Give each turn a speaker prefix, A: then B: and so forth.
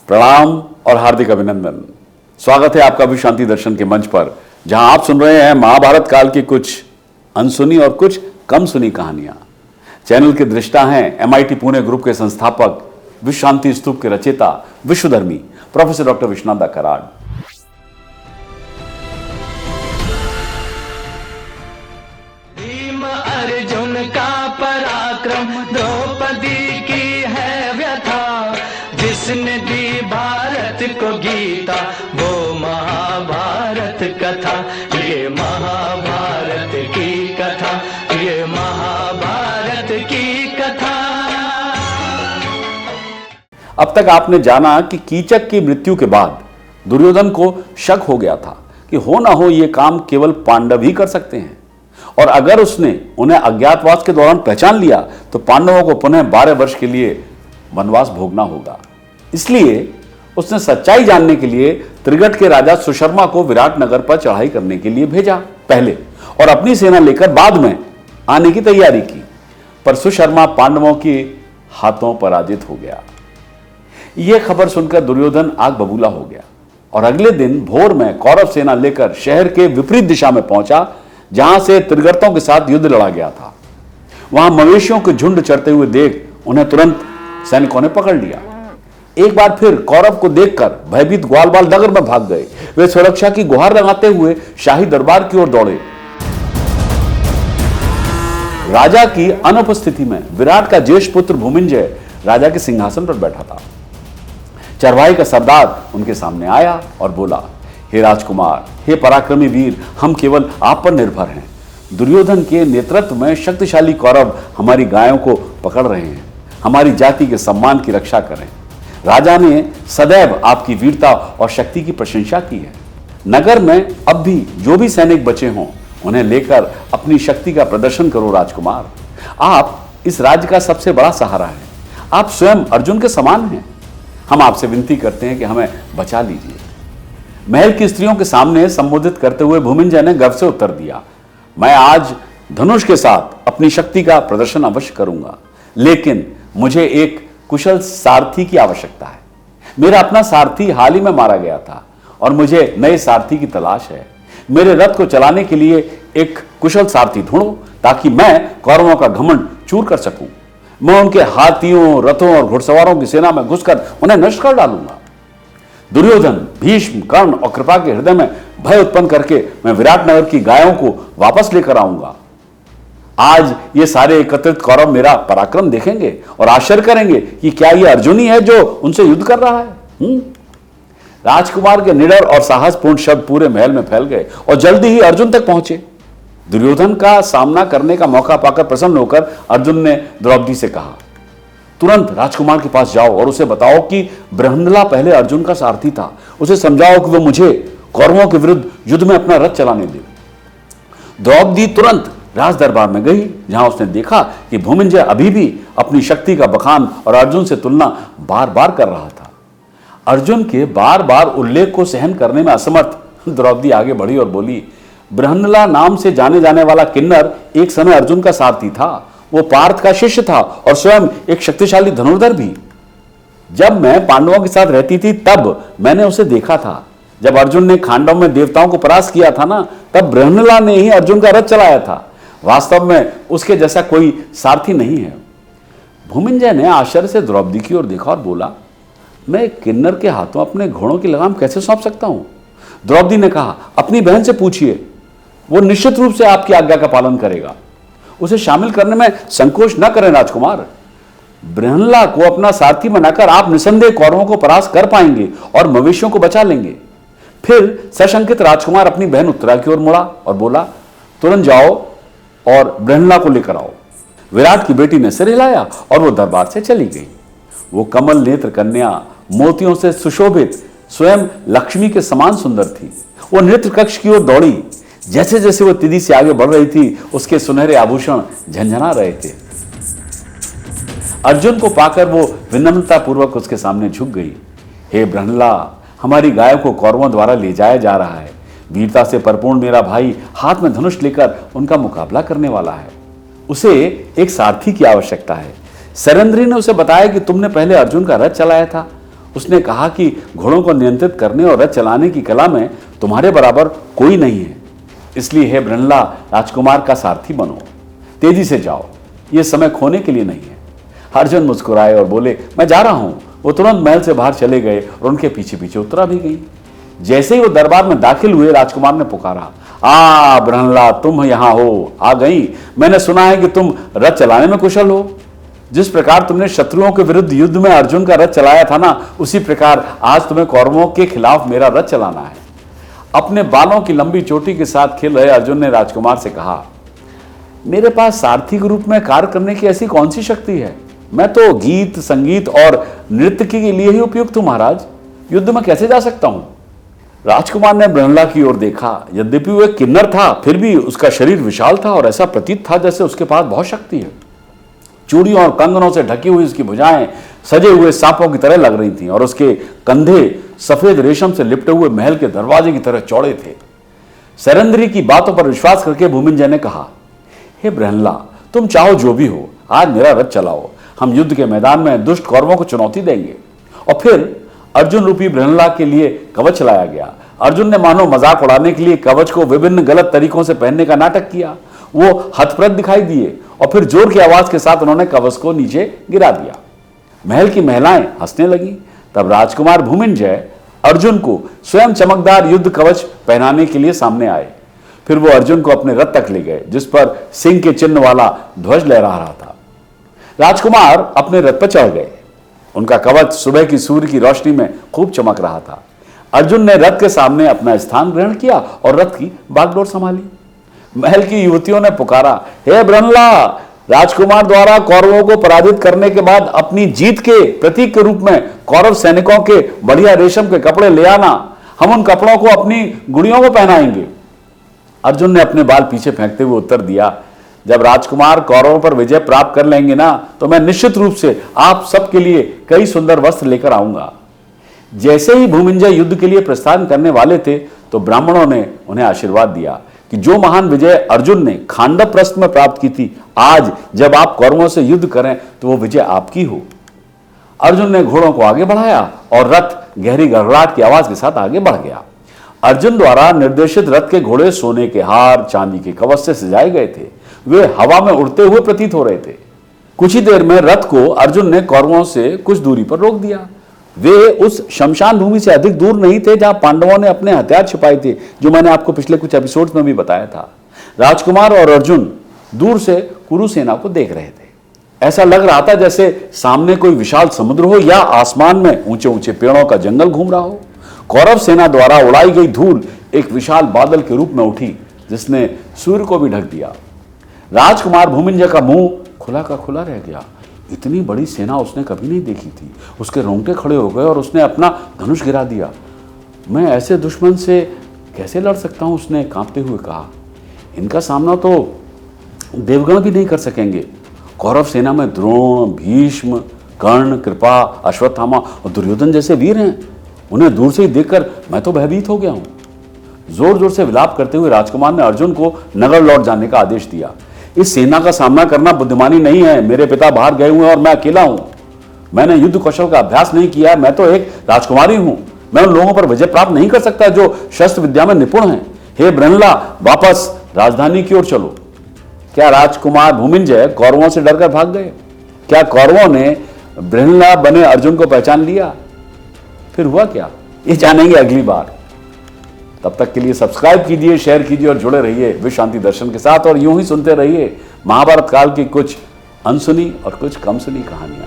A: प्रणाम और हार्दिक अभिनंदन। स्वागत है आपका भी शांति दर्शन के मंच पर, जहां आप सुन रहे हैं महाभारत काल की कुछ अनसुनी और कुछ कम सुनी कहानियां। चैनल के दृष्टा हैं MIT पुणे ग्रुप के संस्थापक, विश्व शांति स्तूप के रचयिता, विश्वधर्मी प्रोफेसर डॉक्टर विश्वनाथ कराड़।
B: अर्जुन का पराक्रम द्रौपदी की है व्यथा, जिसने दी भारत को गीता वो महाभारत कथा। ये महाभारत की कथा, ये महाभारत की कथा।
A: अब तक आपने जाना कि कीचक की मृत्यु के बाद दुर्योधन को शक हो गया था कि हो ना हो ये काम केवल पांडव ही कर सकते हैं, और अगर उसने उन्हें अज्ञातवास के दौरान पहचान लिया तो पांडवों को पुनः 12 वर्ष के लिए वनवास भोगना होगा। इसलिए उसने सच्चाई जानने के लिए त्रिगट के राजा सुशर्मा को विराटनगर पर चढ़ाई करने के लिए भेजा पहले, और अपनी सेना लेकर बाद में आने की तैयारी की। पर सुशर्मा पांडवों के हाथों पराजित हो गया। यह खबर सुनकर दुर्योधन आग बबूला हो गया और अगले दिन भोर में कौरव सेना लेकर शहर के विपरीत दिशा में पहुंचा, जहां से त्रिगर्तों के साथ युद्ध लड़ा गया था। वहां मवेशियों के झुंड चरते हुए देख उन्हें तुरंत सैनिकों ने पकड़ लिया। एक बार फिर कौरव को देखकर भयभीत ग्वालवाल नगर में भाग गए। वे सुरक्षा की गुहार लगाते हुए शाही दरबार की ओर दौड़े। राजा की अनुपस्थिति में विराट का ज्येष्ठ पुत्र भूमिंजय राजा के सिंहासन पर बैठा था। चरवाही का सरदार उनके सामने आया और बोला, हे राजकुमार, हे पराक्रमी वीर, हम केवल आप पर निर्भर हैं। दुर्योधन के नेतृत्व में शक्तिशाली कौरव हमारी गायों को पकड़ रहे हैं। हमारी जाति के सम्मान की रक्षा करें। राजा ने सदैव आपकी वीरता और शक्ति की प्रशंसा की है। नगर में अब भी जो भी सैनिक बचे हों, उन्हें लेकर अपनी शक्ति का प्रदर्शन करो राजकुमार। आप इस राज्य का सबसे बड़ा सहारा है। आप स्वयं अर्जुन के समान हैं। हम आपसे विनती करते हैं कि हमें बचा लीजिए। महल की स्त्रियों के सामने संबोधित करते हुए भूमिंजय ने गर्व से उत्तर दिया, मैं आज धनुष के साथ अपनी शक्ति का प्रदर्शन अवश्य करूंगा, लेकिन मुझे एक कुशल सारथी की आवश्यकता है। मेरा अपना सारथी हाल ही में मारा गया था और मुझे नए सारथी की तलाश है। मेरे रथ को चलाने के लिए एक कुशल सारथी ढूंढो, ताकि मैं कौरवों का घमंड चूर कर सकूं। मैं उनके हाथियों, रथों और घुड़सवारों की सेना में घुसकर उन्हें नष्ट कर डालूंगा। दुर्योधन, भीष्म, कर्ण और कृपा के हृदय में भय उत्पन्न करके मैं विराटनगर की गायों को वापस लेकर आऊंगा। आज ये सारे एकत्रित कौरव मेरा पराक्रम देखेंगे और आश्चर्य करेंगे कि क्या ये अर्जुन ही है जो उनसे युद्ध कर रहा है। राजकुमार के निडर और साहसपूर्ण शब्द पूरे महल में फैल गए और जल्दी ही अर्जुन तक पहुंचे। दुर्योधन का सामना करने का मौका पाकर प्रसन्न होकर अर्जुन ने द्रौपदी से कहा, तुरंत राजकुमार के पास जाओ और उसे बताओ कि बृहन्नला पहले अर्जुन का सारथी था। उसे समझाओ कि वो मुझे कौरवों के विरुद्ध युद्ध में अपना रथ चलाने दे। द्रौपदी तुरंत राज दरबार में गई, जहां उसने देखा कि भूमिंजय अभी भी अपनी शक्ति का बखान और अर्जुन से तुलना बार बार कर रहा था। अर्जुन के बार बार उल्लेख को सहन करने में असमर्थ द्रौपदी आगे बढ़ी और बोली, बृहन्नला नाम से जाने जाने वाला किन्नर एक समय अर्जुन का सारथी था। वो पार्थ का शिष्य था और स्वयं एक शक्तिशाली धनुर्धर भी। जब मैं पांडवों के साथ रहती थी तब मैंने उसे देखा था। जब अर्जुन ने खांडव में देवताओं को परास्त किया था ना, तब बृहन्नला ने ही अर्जुन का रथ चलाया था। वास्तव में उसके जैसा कोई सारथी नहीं है। भूमिंजय ने आश्चर्य से द्रौपदी की ओर देखा और बोला, मैं किन्नर के हाथों अपने घोड़ों की लगाम कैसे सौंप सकता हूं? द्रौपदी ने कहा, अपनी बहन से पूछिए, वो निश्चित रूप से आपकी आज्ञा का पालन करेगा। उसे शामिल करने में संकोच न करें राजकुमार। बृहन्नला को अपना सारथी बनाकर आप निसंदेह कौरवों को परास्त कर पाएंगे और मवेशियों को बचा लेंगे। फिर सशंकित राजकुमार अपनी बहन उत्तरा की ओर मुड़ा और बोला, तुरंत जाओ और बृहन्नला को लेकर आओ। विराट की बेटी ने सिर हिलाया और वो दरबार से चली गई। वो कमल नेत्र कन्या, मोतियों से सुशोभित, स्वयं लक्ष्मी के समान सुंदर थी। वो नृत्य कक्ष की ओर दौड़ी। जैसे जैसे वो तेजी से आगे बढ़ रही थी, उसके सुनहरे आभूषण झंझना रहे थे। अर्जुन को पाकर वो विनम्रता पूर्वक उसके सामने झुक गई। हे बृहन्नला, हमारी गायों को कौरवों द्वारा ले जाया जा रहा है। वीरता से परिपूर्ण मेरा भाई हाथ में धनुष लेकर उनका मुकाबला करने वाला है। उसे एक सारथी की आवश्यकता है। सरेंद्री ने उसे बताया कि तुमने पहले अर्जुन का रथ चलाया था उसने कहा कि घोड़ों को नियंत्रित करने और रथ चलाने की कला में तुम्हारे बराबर कोई नहीं है, इसलिए हे बृहन्ला राजकुमार का सारथी बनो, तेजी से जाओ, यह समय खोने के लिए नहीं है। अर्जुन मुस्कुराए और बोले, मैं जा रहा हूं। वो तुरंत महल से बाहर चले गए और उनके पीछे पीछे उत्तरा भी गई। जैसे ही वो दरबार में दाखिल हुए, राजकुमार ने पुकारा, बृहन्ला तुम यहां हो, आ गई। मैंने सुना है कि तुम रथ चलाने में कुशल हो। जिस प्रकार तुमने शत्रुओं के विरुद्ध युद्ध में अर्जुन का रथ चलाया था ना, उसी प्रकार आज तुम्हें कौरवों के खिलाफ मेरा रथ चलाना है। अपने बालों की लंबी चोटी के साथ खेल रहे अर्जुन ने राजकुमार से कहा, मेरे पास सारथी के रूप में कार्य करने की ऐसी कौन सी शक्ति है? मैं तो गीत, संगीत और नृत्य के लिए ही उपयुक्त हूं महाराज, युद्ध में कैसे जा सकता हूं? राजकुमार ने बृहन्ला की ओर देखा। यद्यपि वो एक किन्नर था, फिर भी उसका शरीर विशाल था और ऐसा प्रतीत था जैसे उसके पास बहुत शक्ति है। चूड़ियों और कंगनों से ढकी हुई उसकी भुजाएं सजे हुए सांपों की तरह लग रही थीं और उसके कंधे सफेद रेशम से लिपटे हुए महल के दरवाजे की तरह चौड़े थे। सरेंद्री की बातों पर विश्वास करके भूमिंजय ने कहा, हे बृहन्ला, तुम चाहो जो भी हो, आज मेरा रथ चलाओ। हम युद्ध के मैदान में दुष्ट कौरवों को चुनौती देंगे। और फिर अर्जुन रूपी बृहन्ला के लिए कवच लाया गया। अर्जुन ने मानो मजाक उड़ाने के लिए कवच को विभिन्न गलत तरीकों से पहनने का नाटक किया। वो हतप्रत दिखाई दिए और फिर जोर की आवाज के साथ उन्होंने कवच को नीचे गिरा दिया। महल की महिलाएं हंसने लगी। तब राजकुमार भूमिंजय अर्जुन को स्वयं चमकदार युद्ध कवच पहनाने के लिए सामने आए। फिर वो अर्जुन को अपने रथ तक ले गए, जिस पर सिंह के चिन्ह वाला ध्वज लहरा रहा था। राजकुमार अपने रथ पर चढ़ गए। उनका कवच सुबह की सूर्य की रोशनी में खूब चमक रहा था। अर्जुन ने रथ के सामने अपना स्थान ग्रहण किया और रथ की बागडोर संभाली। महल की युवतियों ने पुकारा, हे बृहन्ला, राजकुमार द्वारा कौरवों को पराजित करने के बाद अपनी जीत के प्रतीक के रूप में कौरव सैनिकों के बढ़िया रेशम के कपड़े ले आना। हम उन कपड़ों को अपनी गुड़ियों को पहनाएंगे। अर्जुन ने अपने बाल पीछे फेंकते हुए उत्तर दिया, जब राजकुमार कौरवों पर विजय प्राप्त कर लेंगे ना, तो मैं निश्चित रूप से आप सबके लिए कई सुंदर वस्त्र लेकर आऊंगा। जैसे ही भूमिंजय युद्ध के लिए प्रस्थान करने वाले थे, तो ब्राह्मणों ने उन्हें आशीर्वाद दिया कि जो महान विजय अर्जुन ने खांडव प्रस्थ में प्राप्त की थी, आज जब आप कौरवों से युद्ध करें तो वो विजय आपकी हो। अर्जुन ने घोड़ों को आगे बढ़ाया और रथ गहरी गड़गड़ाहट की आवाज के साथ आगे बढ़ गया। अर्जुन द्वारा निर्देशित रथ के घोड़े सोने के हार, चांदी के कवच से सजाए गए थे। वे हवा में उड़ते हुए प्रतीत हो रहे थे। कुछ ही देर में रथ को अर्जुन ने कौरवों से कुछ दूरी पर रोक दिया। वे उस शमशान भूमि से अधिक दूर नहीं थे जहां पांडवों ने अपने हथियार छिपाए थे, जो मैंने आपको पिछले कुछ एपिसोड्स में भी बताया था। राजकुमार और अर्जुन दूर से कुरु सेना को देख रहे थे। ऐसा लग रहा था जैसे सामने कोई विशाल समुद्र हो या आसमान में ऊंचे ऊंचे पेड़ों का जंगल घूम रहा हो। कौरव सेना द्वारा उड़ाई गई धूल एक विशाल बादल के रूप में उठी, जिसने सूर्य को भी ढक दिया। राजकुमार भूमिंजय का मुंह खुला का खुला रह गया। इतनी बड़ी सेना उसने कभी नहीं देखी थी। उसके रोंगटे खड़े हो गए और उसने अपना धनुष गिरा दिया। मैं ऐसे दुश्मन से कैसे लड़ सकता हूं, उसने कांपते हुए कहा। इनका सामना तो देवगण भी नहीं कर सकेंगे। कौरव सेना में द्रोण, भीष्म, कर्ण, कृपा, अश्वत्थामा और दुर्योधन जैसे वीर हैं। उन्हें दूर से ही देखकर मैं तो भयभीत हो गया हूं। जोर जोर से विलाप करते हुए राजकुमार ने अर्जुन को नगर लौट जाने का आदेश दिया। इस सेना का सामना करना बुद्धिमानी नहीं है। मेरे पिता बाहर गए हुए हैं और मैं अकेला हूं। मैंने युद्ध कौशल का अभ्यास नहीं किया। मैं तो एक राजकुमारी हूं। मैं उन लोगों पर विजय प्राप्त नहीं कर सकता जो शस्त्र विद्या में निपुण हैं। हे बृहन्ला, वापस राजधानी की ओर चलो। क्या राजकुमार भूमिंजय कौरवों से डरकर भाग गए? क्या कौरवों ने बृहन्ला बने अर्जुन को पहचान लिया? फिर हुआ क्या, ये जानेंगे अगली बार। तब तक के लिए सब्सक्राइब कीजिए, शेयर कीजिए और जुड़े रहिए विश्व शांति दर्शन के साथ। और यूं ही सुनते रहिए महाभारत काल की कुछ अनसुनी और कुछ कम सुनी कहानियां।